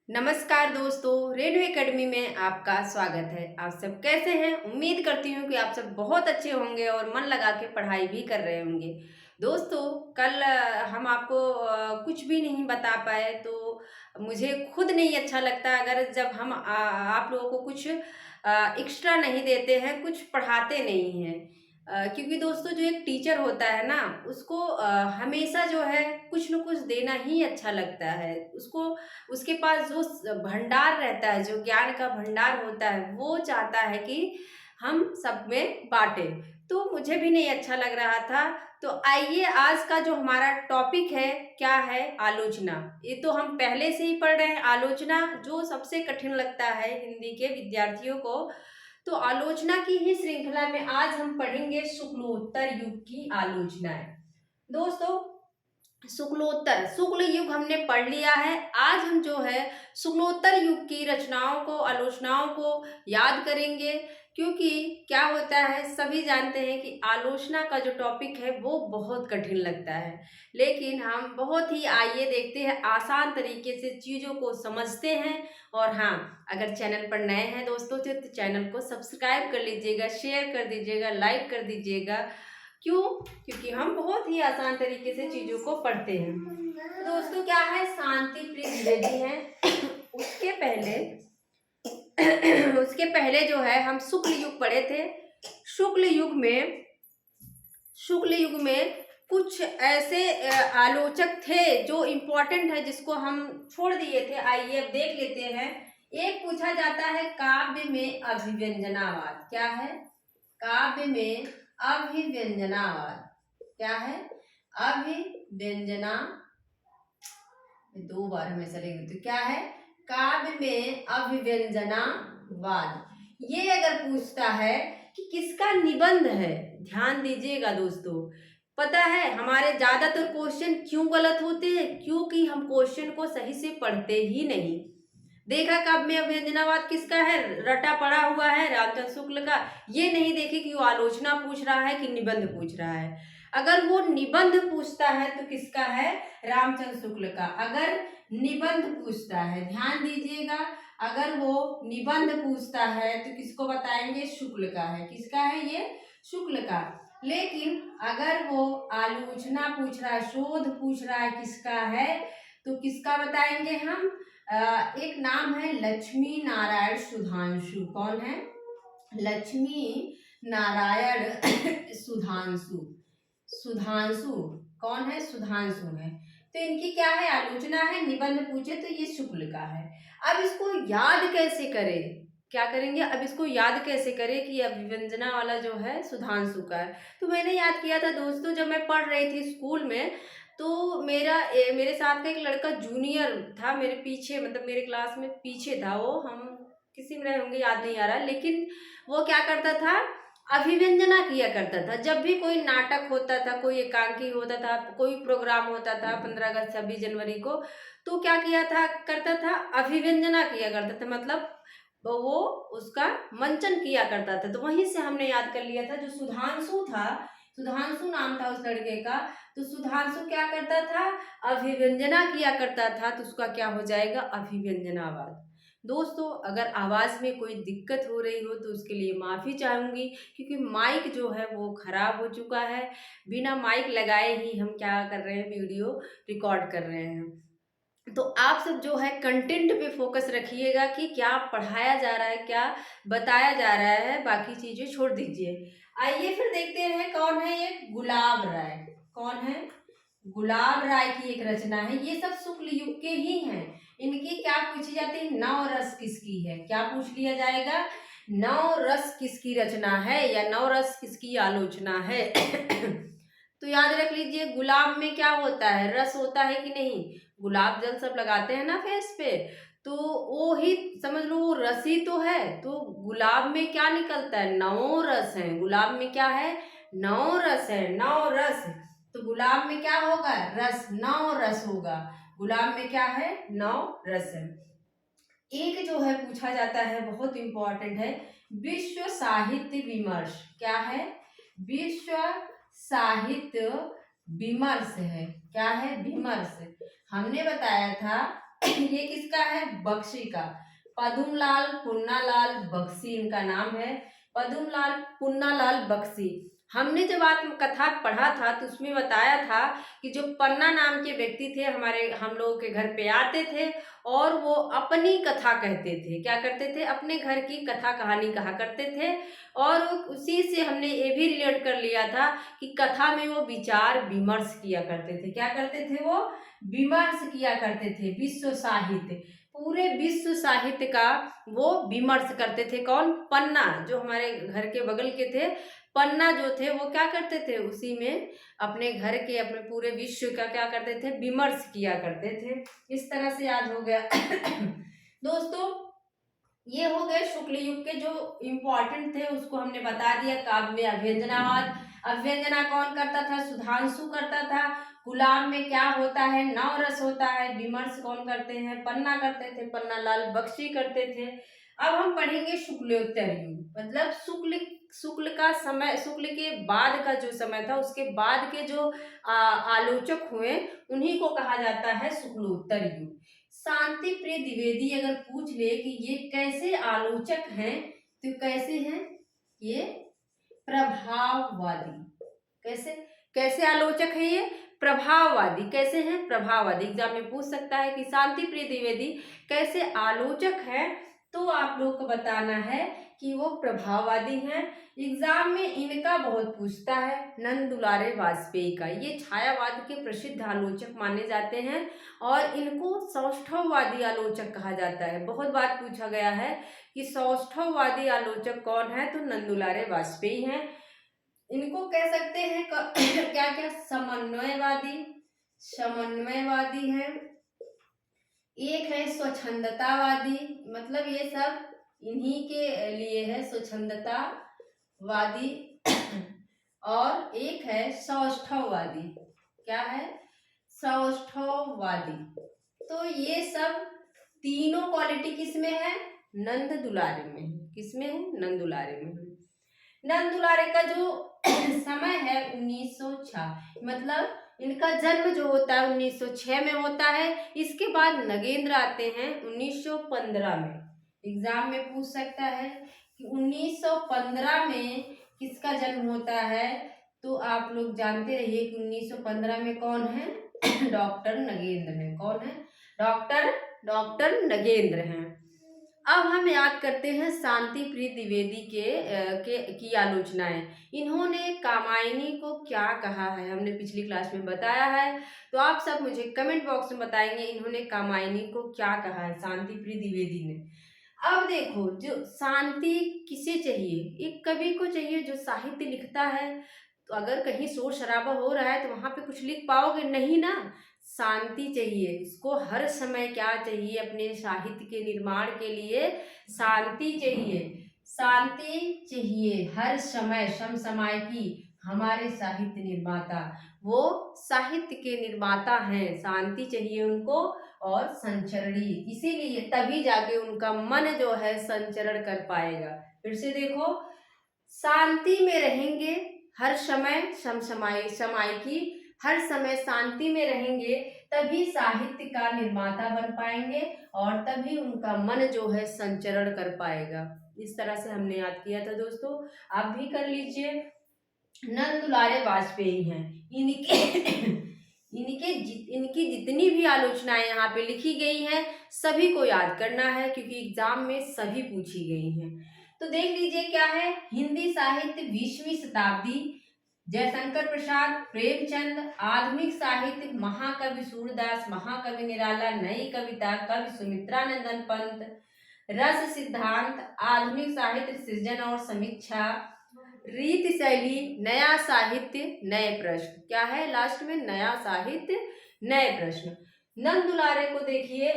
नमस्कार दोस्तों, radio academy में आपका स्वागत है। आप सब कैसे हैं? उम्मीद करती हूँ कि आप सब बहुत अच्छे होंगे और मन लगा के पढ़ाई भी कर रहे होंगे। दोस्तों, कल हम आपको कुछ भी नहीं बता पाए तो मुझे खुद नहीं अच्छा लगता अगर जब हम आप लोगों को कुछ एक्स्ट्रा नहीं देते हैं, कुछ पढ़ाते नहीं हैं। क्योंकि दोस्तों जो एक टीचर होता है ना, उसको हमेशा जो है कुछ न कुछ देना ही अच्छा लगता है। उसको उसके पास जो भंडार रहता है, जो ज्ञान का भंडार होता है, वो चाहता है कि हम सब में बांटें। तो मुझे भी नहीं अच्छा लग रहा था। तो आइए, आज का जो हमारा टॉपिक है, क्या है? आलोचना। ये तो हम पहले से ही पढ़ रहे हैं। आलोचना जो सबसे कठिन लगता है हिंदी के विद्यार्थियों को। तो आलोचना की ही श्रृंखला में आज हम पढ़ेंगे शुक्लोत्तर युग की आलोचनाएं। दोस्तों, शुक्ल युग हमने पढ़ लिया है। आज हम जो है शुक्लोत्तर युग की रचनाओं को, आलोचनाओं को याद करेंगे। क्योंकि क्या होता है, सभी जानते हैं कि आलोचना का जो टॉपिक है वो बहुत कठिन लगता है, लेकिन हम बहुत ही, आइए देखते हैं, आसान तरीके से चीज़ों को समझते हैं। और हाँ, अगर चैनल पर नए हैं दोस्तों तो चैनल को सब्सक्राइब कर लीजिएगा, शेयर कर दीजिएगा, लाइक कर दीजिएगा। क्यों? क्योंकि हम बहुत ही आसान तरीके से चीजों को पढ़ते हैं। तो दोस्तों, क्या है, शांति प्रिय द्विवेदी हैं। उसके पहले उसके पहले जो है हम शुक्ल युग पढ़े थे। शुक्ल युग में शुक्ल युग में कुछ ऐसे आलोचक थे जो इम्पोर्टेंट है, जिसको हम छोड़ दिए थे। आइए अब देख लेते हैं। एक पूछा जाता है, काव्य में अभिव्यंजनावाद क्या है? काव्य में अभिव्यंजनावाद क्या है? अभिव्यंजना, दो बार हमेशा लिख देते, क्या है? काव्य में अभिव्यंजनावाद। ये अगर पूछता है कि किसका निबंध है, ध्यान दीजिएगा दोस्तों। पता है हमारे ज्यादातर क्वेश्चन क्यों गलत होते हैं? क्योंकि हम क्वेश्चन को सही से पढ़ते ही नहीं। देखा काव्य में अभिव्यंजनावाद किसका है, रटा पड़ा हुआ है रामचंद्र शुक्ल का। ये नहीं देखे कि वो आलोचना पूछ रहा है कि निबंध पूछ रहा है। अगर वो निबंध पूछता है तो किसका है? रामचंद्र शुक्ल का। अगर निबंध पूछता है, ध्यान दीजिएगा, अगर वो निबंध पूछता है तो किसको बताएंगे? शुक्ल का है। किसका है ये? शुक्ल का। लेकिन अगर वो आलोचना पूछ रहा है, शोध पूछ रहा है, किसका है? तो किसका बताएंगे हम? एक नाम है लक्ष्मी नारायण सुधांशु। कौन है? लक्ष्मी नारायण सुधांशु। सुधांशु कौन है? सुधांशु है। तो इनकी क्या है? आलोचना है। निबंध पूछे तो ये शुक्ल का है। अब इसको याद कैसे करें? क्या करेंगे अब? इसको याद कैसे करें कि अभिव्यंजना वाला जो है सुधांशु का है? तो मैंने याद किया था दोस्तों, जब मैं पढ़ रही थी स्कूल में, तो मेरे साथ का एक लड़का जूनियर था, मेरे पीछे, मतलब मेरे क्लास में पीछे था वो। हम किसी में रहे होंगे, याद नहीं आ रहा, लेकिन वो क्या करता था? अभिव्यंजना किया करता था। जब भी कोई नाटक होता था, कोई एकांकी होता था, कोई प्रोग्राम होता था 15 अगस्त 26 जनवरी को, तो क्या किया था करता था? अभिव्यंजना किया करता था। मतलब वो उसका मंचन किया करता था। तो वहीं से हमने याद कर लिया था। जो सुधांशु था, सुधांशु नाम था उस लड़के का, तो सुधांशु क्या करता था? अभिव्यंजना किया करता था। तो उसका क्या हो जाएगा? अभिव्यंजनावाद। दोस्तों, अगर आवाज़ में कोई दिक्कत हो रही हो तो उसके लिए माफ़ी चाहूँगी, क्योंकि माइक जो है वो ख़राब हो चुका है। बिना माइक लगाए ही हम क्या कर रहे हैं? वीडियो रिकॉर्ड कर रहे हैं। तो आप सब जो है कंटेंट पे फोकस रखिएगा कि क्या पढ़ाया जा रहा है, क्या बताया जा रहा है, बाकी चीज़ें छोड़ दीजिए। आइए फिर देखते हैं कौन है ये गुलाब राय। कौन है? गुलाब राय की एक रचना है। ये सब शुक्ल युग के ही हैं। इनकी क्या पूछी जाती है? नौ रस किसकी है? क्या पूछ लिया जाएगा? नौ रस किसकी रचना है, या नौ रस किसकी आलोचना है? तो याद रख लीजिए, गुलाब में क्या होता है? रस होता है कि नहीं? गुलाब जल सब लगाते हैं ना फेस पे, तो वो ही समझ लो, वो रस ही तो है। तो गुलाब में क्या निकलता है? नौ रस है। गुलाब में क्या है? नौ रस है। नौ रस। तो गुलाब में क्या होगा? रस। नौ रस होगा। गुलाब में क्या है? नौ रस है। एक जो है पूछा जाता है, बहुत इंपॉर्टेंट है, विश्व साहित्य विमर्श। क्या है? विश्व साहित्य विमर्श है। क्या है? विमर्श। हमने बताया था ये किसका है? बख्शी का। पद्मलाल पुन्नालाल बख्शी इनका नाम है, पद्मलाल पुन्नालाल बख्शी। हमने जब आत्मकथा पढ़ा था तो उसमें बताया था कि जो पन्ना नाम के व्यक्ति थे हमारे हम लोगों के घर पे आते थे और वो अपनी कथा कहते थे। क्या करते थे? अपने घर की कथा कहानी कहा करते थे। और उसी से हमने ये भी रिलेट कर लिया था कि कथा में वो विचार विमर्श किया करते थे। क्या करते थे? वो विमर्श किया करते थे। विश्व साहित्य, पूरे विश्व साहित्य का वो विमर्श करते थे। कौन? पन्ना, जो हमारे घर के बगल के थे। पन्ना जो थे वो क्या करते थे? उसी में अपने घर के, अपने पूरे विश्व का क्या करते थे? विमर्श किया करते थे। इस तरह से याद हो गया। दोस्तों, ये हो गए शुक्ल युग के जो इम्पोर्टेंट थे, उसको हमने बता दिया। काव्य में अभ्यंजनावाद, अभ्यंजना कौन करता था? सुधांशु करता था। गुलाम में क्या होता है? नवरस होता है। विमर्श कौन करते हैं? पन्ना करते थे, पन्नालाल बख्शी करते थे। अब हम पढ़ेंगे शुक्लोत्तर युग, मतलब शुक्ल का समय, शुक्ल के बाद का जो समय था, उसके बाद के जो आलोचक हुए, उन्हीं को कहा जाता है शुक्लोत्तर युग। शांति प्रिय द्विवेदी अगर पूछ ले कि ये कैसे आलोचक हैं, तो कैसे हैं ये? प्रभाववादी। कैसे कैसे आलोचक है ये? प्रभाववादी। कैसे हैं? प्रभाववादी। एग्जाम में पूछ सकता है कि शांति प्रिय द्विवेदी कैसे आलोचक है, तो आप लोग को बताना है कि वो प्रभाववादी हैं। एग्जाम में इनका बहुत पूछता है, नंद दुलारे वाजपेयी का। ये छायावाद के प्रसिद्ध आलोचक माने जाते हैं और इनको सौष्ठववादी आलोचक कहा जाता है। बहुत बार पूछा गया है कि सौष्ठववादी आलोचक कौन है, तो नंद दुलारे वाजपेयी हैं। इनको कह सकते हैं क्या क्या? समन्वयवादी, समन्वयवादी है। एक है स्वच्छंदतावादी, मतलब ये सब इन्हीं के लिए है, स्वच्छंदतावादी। और एक है सौष्ठववादी। क्या है? सौष्ठववादी। तो ये सब तीनों क्वालिटी किसमें है? नंद दुलारे में है। किसमें है? नंद दुलारे में है। नंद दुलारे का जो समय है 1906, मतलब इनका जन्म जो होता है 1906 में होता है। इसके बाद नगेंद्र आते हैं 1915 में। एग्जाम में पूछ सकता है कि 1915 में किसका जन्म होता है, तो आप लोग जानते रहिए कि 1915 में कौन है? डॉक्टर नगेंद्र है। कौन है? डॉक्टर नगेंद्र हैं। अब हम याद करते हैं शांति प्रिय द्विवेदी की आलोचनाएं। इन्होंने कामायनी को क्या कहा है, हमने पिछली क्लास में बताया है, तो आप सब मुझे कमेंट बॉक्स में बताएंगे इन्होंने कामायनी को क्या कहा है, शांति प्रिय द्विवेदी ने। अब देखो, जो शांति किसे चाहिए? एक कवि को चाहिए जो साहित्य लिखता है। तो अगर कहीं शोर शराबा हो रहा है तो वहां पे कुछ लिख पाओगे नहीं ना। शांति चाहिए इसको, हर समय क्या चाहिए? अपने साहित्य के निर्माण के लिए शांति चाहिए। शांति चाहिए हर समय, समसमायिकी। हमारे साहित्य निर्माता, वो साहित्य के निर्माता हैं, शांति चाहिए उनको। और संचरणी, इसीलिए तभी जाके उनका मन जो है संचरण कर पाएगा। फिर से देखो, शांति में रहेंगे हर समय, समसमायिकी, हर समय शांति में रहेंगे तभी साहित्य का निर्माता बन पाएंगे और तभी उनका मन जो है संचरण कर पाएगा। इस तरह से हमने याद किया था दोस्तों, आप भी कर लीजिए। नंद दुलारे वाजपेयी हैं। इनकी जितनी भी आलोचनाएं यहाँ पे लिखी गई हैं सभी को याद करना है, क्योंकि एग्जाम में सभी पूछी गई हैं। तो देख लीजिए क्या है। हिंदी साहित्य 20वीं शताब्दी, जयशंकर प्रसाद, प्रेमचंद। आधुनिक साहित्य, महाकवि सूरदास, महाकवि निराला, नई कविता, कवि सुमित्रानंदन पंत। रस सिद्धांत, आधुनिक साहित्य सृजन और समीक्षा। रीति शैली, नया साहित्य, नए प्रश्न। क्या है लास्ट में? नया साहित्य, नए प्रश्न। नंद दुलारे को देखिए।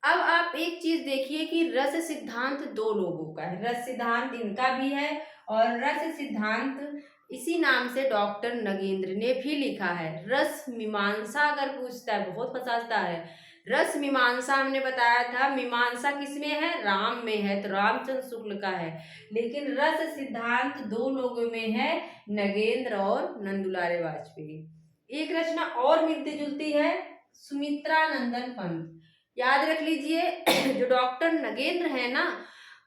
अब आप एक चीज देखिए कि रस सिद्धांत दो लोगों का है। रस सिद्धांत इनका भी है और रस सिद्धांत इसी नाम से डॉक्टर नगेंद्र ने भी लिखा है। रस मीमांसा अगर पूछता है, बहुत फंसाता है। रस मीमांसा हमने बताया था, मीमांसा किसमें है? राम में है, तो रामचंद्र शुक्ल का है। लेकिन रस सिद्धांत दो लोगों में है, नगेंद्र और नंद दुलारे वाजपेयी। एक रचना और मिलती जुलती है, सुमित्रानंदन पंत। याद रख लीजिए जो डॉक्टर नगेंद्र है ना,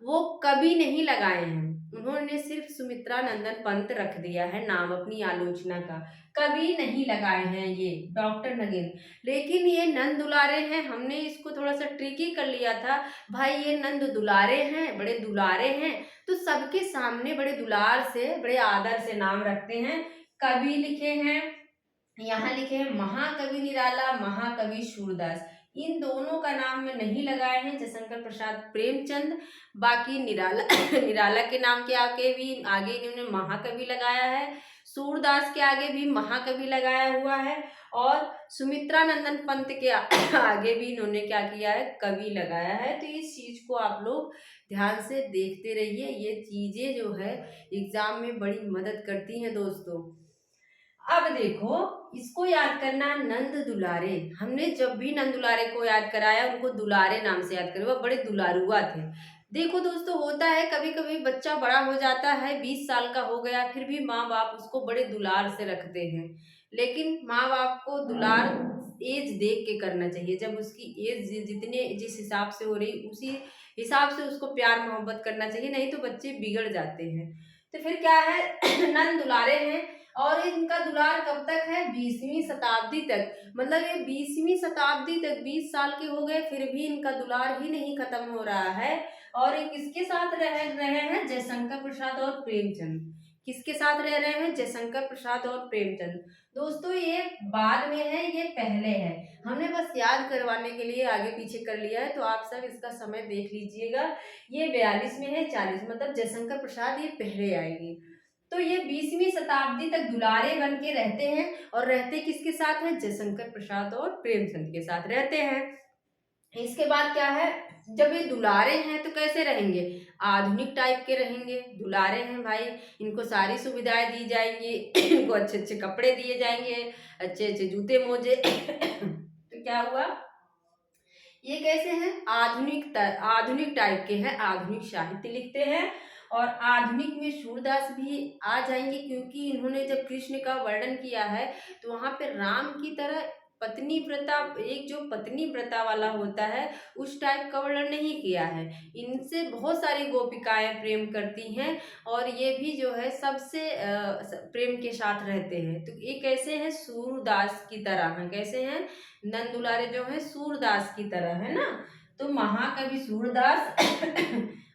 वो कभी नहीं लगाए हैं, उन्होंने सिर्फ सुमित्रानंदन पंत रख दिया है नाम अपनी आलोचना का, कभी नहीं लगाए हैं ये डॉक्टर नगेंद्र। लेकिन ये नंद दुलारे हैं, हमने इसको थोड़ा सा ट्रिकी कर लिया था, भाई ये नंद दुलारे हैं, बड़े दुलारे हैं, तो सबके सामने बड़े दुलार से बड़े आदर से नाम रखते हैं। कवि लिखे हैं, यहाँ लिखे हैं महाकवि निराला, महाकवि सूरदास, इन दोनों का नाम में नहीं लगाए हैं जयशंकर प्रसाद प्रेमचंद। बाकी निराला निराला के नाम के आगे इन्होंने महाकवि लगाया है, सूरदास के आगे भी महाकवि लगाया हुआ है, और सुमित्रानंदन पंत के आगे भी इन्होंने क्या किया है, कवि लगाया है। तो इस चीज को आप लोग ध्यान से देखते रहिए, ये चीजें जो है एग्जाम में बड़ी मदद करती हैं दोस्तों। अब देखो, इसको याद करना, नंद दुलारे, हमने जब भी नंद दुलारे को याद कराया उनको दुलारे नाम से याद करें, वह बड़े दुलारुआ थे। देखो दोस्तों, होता है कभी कभी बच्चा बड़ा हो जाता है, 20 साल का हो गया, फिर भी माँ बाप उसको बड़े दुलार से रखते हैं। लेकिन माँ बाप को दुलार एज देख के करना चाहिए, जब उसकी एज जितने जिस हिसाब से हो रही उसी हिसाब से उसको प्यार मोहब्बत करना चाहिए, नहीं तो बच्चे बिगड़ जाते हैं। तो फिर क्या है नंद दुलारे हैं, और इनका दुलार कब तक है, 20वीं शताब्दी तक, मतलब ये 20वीं शताब्दी तक 20 साल के हो गए फिर भी इनका दुलार ही नहीं खत्म हो रहा है। और ये किसके साथ रह रहे हैं, जयशंकर प्रसाद और प्रेमचंद, किसके साथ रह रहे हैं, जयशंकर प्रसाद और प्रेमचंद। दोस्तों ये बाद में है, ये पहले है, हमने बस याद करवाने के लिए आगे पीछे कर लिया है, तो आप सब इसका समय देख लीजिएगा। ये 42 में है, 40 मतलब जयशंकर प्रसाद ये पहले आएगी। तो ये 20वीं शताब्दी तक दुलारे बन के रहते हैं, और रहते किसके साथ हैं, जयशंकर प्रसाद और प्रेमचंद के साथ रहते हैं। इसके बाद क्या है, जब ये दुलारे हैं तो कैसे रहेंगे, आधुनिक टाइप के रहेंगे। दुलारे हैं भाई, इनको सारी सुविधाएं दी जाएंगी इनको अच्छे अच्छे कपड़े दिए जाएंगे, अच्छे अच्छे जूते मोजे तो क्या हुआ, ये कैसे हैं, आधुनिक टाइप के हैं, आधुनिक साहित्य लिखते हैं। और आधुनिक में सूरदास भी आ जाएंगे, क्योंकि इन्होंने जब कृष्ण का वर्णन किया है तो वहां पे राम की तरह पत्नी व्रता, एक जो पत्नी व्रता वाला होता है उस टाइप का वर्णन नहीं किया है। इनसे बहुत सारी गोपिकाएं प्रेम करती हैं, और ये भी जो है सबसे प्रेम के साथ रहते हैं। तो ये कैसे हैं, सूरदास की तरह हैं, कैसे हैं, नंद दुलारे जो है सूरदास की तरह है ना। तो महाकवि सूरदास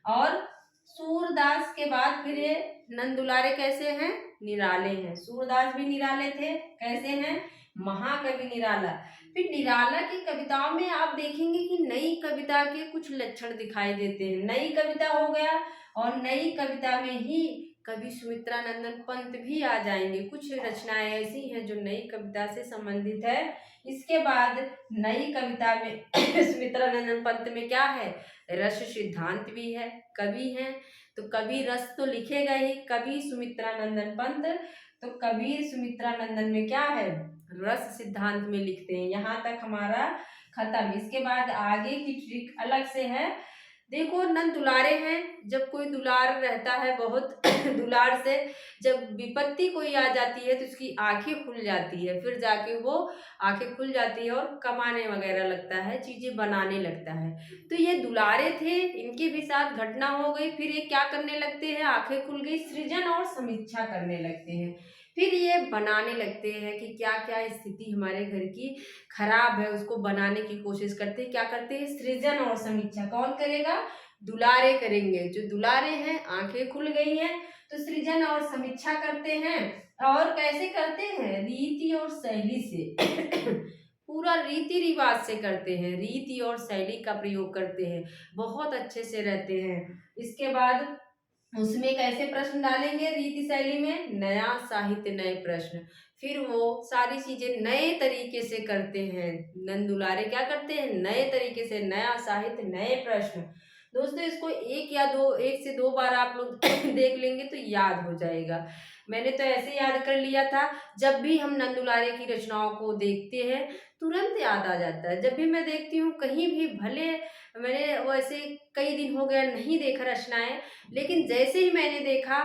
और सूरदास के बाद फिर ये नंद दुलारे कैसे हैं, निराले हैं। सूरदास भी निराले थे, कैसे हैं, महाकवि निराला। फिर निराला की कविताओं में आप देखेंगे कि नई कविता के कुछ लक्षण दिखाई देते हैं। नई कविता हो गया, और नई कविता में ही कवि सुमित्रानंदन पंत भी आ जाएंगे। कुछ रचनाएं ऐसी हैं जो नई कविता से संबंधित है। इसके बाद नई कविता में सुमित्रानंदन पंत में क्या है, रस सिद्धांत भी है, कवि हैं, तो कवि रस तो लिखेगा ही, कवि सुमित्रानंदन पंत। तो कवि सुमित्रानंदन में क्या है, रस सिद्धांत में लिखते हैं। यहाँ तक हमारा खत्म। इसके बाद आगे की ट्रिक अलग से है। देखो, नंद दुलारे हैं, जब कोई दुलार रहता है बहुत दुलार से जब विपत्ति कोई आ जाती है तो उसकी आंखें खुल जाती है, फिर जाके वो आंखें खुल जाती है और कमाने वगैरह लगता है, चीजें बनाने लगता है। तो ये दुलारे थे, इनके भी साथ घटना हो गई, फिर ये क्या करने लगते हैं, आंखें खुल गई, सृजन और समीक्षा करने लगते हैं। फिर ये बनाने लगते हैं कि क्या क्या स्थिति हमारे घर की खराब है, उसको बनाने की कोशिश करते हैं। क्या करते हैं, सृजन और समीक्षा कौन करेगा, दुलारे करेंगे। जो दुलारे हैं, आंखें खुल गई हैं तो सृजन और समीक्षा करते हैं। और कैसे करते हैं, रीति और शैली से पूरा रीति रिवाज से करते हैं, रीति और शैली का प्रयोग करते हैं, बहुत अच्छे से रहते हैं। इसके बाद उसमें कैसे प्रश्न डालेंगे, रीति शैली में नया साहित्य, नए प्रश्न, फिर वो सारी चीजें नए तरीके से करते हैं। नंद दुलारे क्या करते हैं, नए तरीके से, नया साहित्य, नए प्रश्न। दोस्तों इसको एक से दो बार आप लोग देख लेंगे तो याद हो जाएगा। मैंने तो ऐसे याद कर लिया था, जब भी हम नंद दुलारे की रचनाओं को देखते हैं तुरंत याद आ जाता है। जब भी मैं देखती हूँ कहीं भी, भले मैंने वैसे कई दिन हो गया नहीं देखा रचनाएं, लेकिन जैसे ही मैंने देखा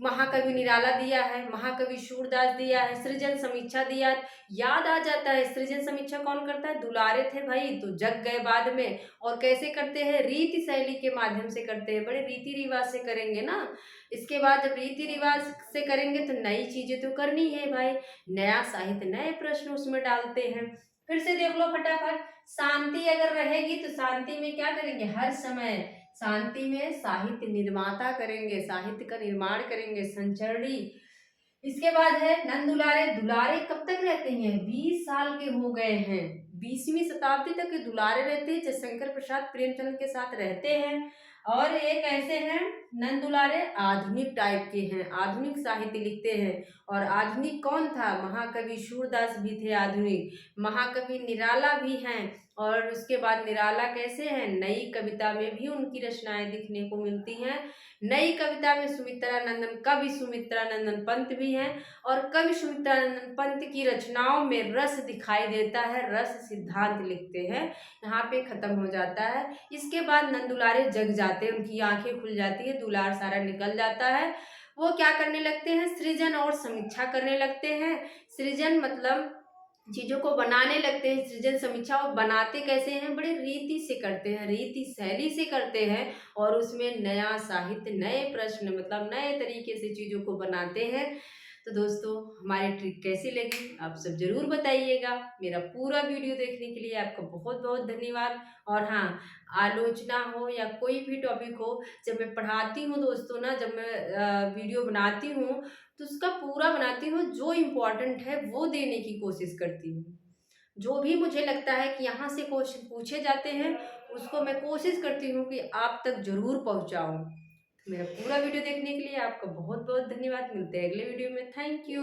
महाकवि निराला दिया है, महाकवि सूरदास दिया है, सृजन समीक्षा दिया। याद आ जाता है सृजन समीक्षा कौन करता है? दुलारे थे भाई, तो जग गए बाद में। और कैसे करते हैं? रीति शैली के माध्यम से करते हैं, बड़े रीति रिवाज से करेंगे ना। इसके बाद जब रीति रिवाज से करेंगे तो नई चीजें तो करनी है भाई, नया साहित्य, नए प्रश्न उसमें डालते हैं। फिर से देख लो फटाफट, शांति अगर रहेगी तो शांति में क्या करेंगे? हर समय शांति में साहित्य निर्माता करेंगे, साहित्य का निर्माण करेंगे, संचरणी। इसके बाद है नंद दुलारे। दुलारे कब तक रहते हैं? 20 साल के हो गए हैं, 20वीं शताब्दी तक के दुलारे रहते हैं, जयशंकर प्रसाद प्रेमचंद के साथ रहते हैं। और एक ऐसे हैं नंद दुलारे आधुनिक टाइप के हैं, आधुनिक साहित्य लिखते हैं। और आधुनिक कौन था? महाकवि सूरदास भी थे आधुनिक, महाकवि निराला भी हैं। और उसके बाद निराला कैसे हैं? नई कविता में भी उनकी रचनाएं दिखने को मिलती हैं। नई कविता में सुमित्रानंदन, कवि सुमित्रानंदन पंत भी हैं। और कवि सुमित्रानंदन पंत की रचनाओं में रस दिखाई देता है, रस सिद्धांत लिखते हैं। यहाँ पे खत्म हो जाता है। इसके बाद नंद दुलारे जग जाते हैं, उनकी आंखें खुल जाती है, दुलार सारा निकल जाता है। वो क्या करने लगते हैं? सृजन और समीक्षा करने लगते हैं। सृजन मतलब चीजों को बनाने लगते हैं, सृजन समीक्षा। और बनाते कैसे हैं? बड़े रीति से करते हैं, रीति शैली से करते हैं। और उसमें नया साहित्य, नए प्रश्न, मतलब नए तरीके से चीजों को बनाते हैं। तो दोस्तों, हमारी ट्रिक कैसी लगी आप सब जरूर बताइएगा। मेरा पूरा वीडियो देखने के लिए आपका बहुत बहुत धन्यवाद। और हाँ, आलोचना हो या कोई भी टॉपिक हो, जब मैं पढ़ाती हूँ दोस्तों ना, जब मैं वीडियो बनाती हूँ तो उसका पूरा बनाती हूँ, जो इम्पोर्टेंट है वो देने की कोशिश करती हूँ। जो भी मुझे लगता है कि यहाँ से क्वेश्चन पूछे जाते हैं, उसको मैं कोशिश करती हूँ कि आप तक जरूर पहुँचाऊँ। मेरा पूरा वीडियो देखने के लिए आपका बहुत बहुत धन्यवाद। मिलते हैं अगले वीडियो में। Thank you.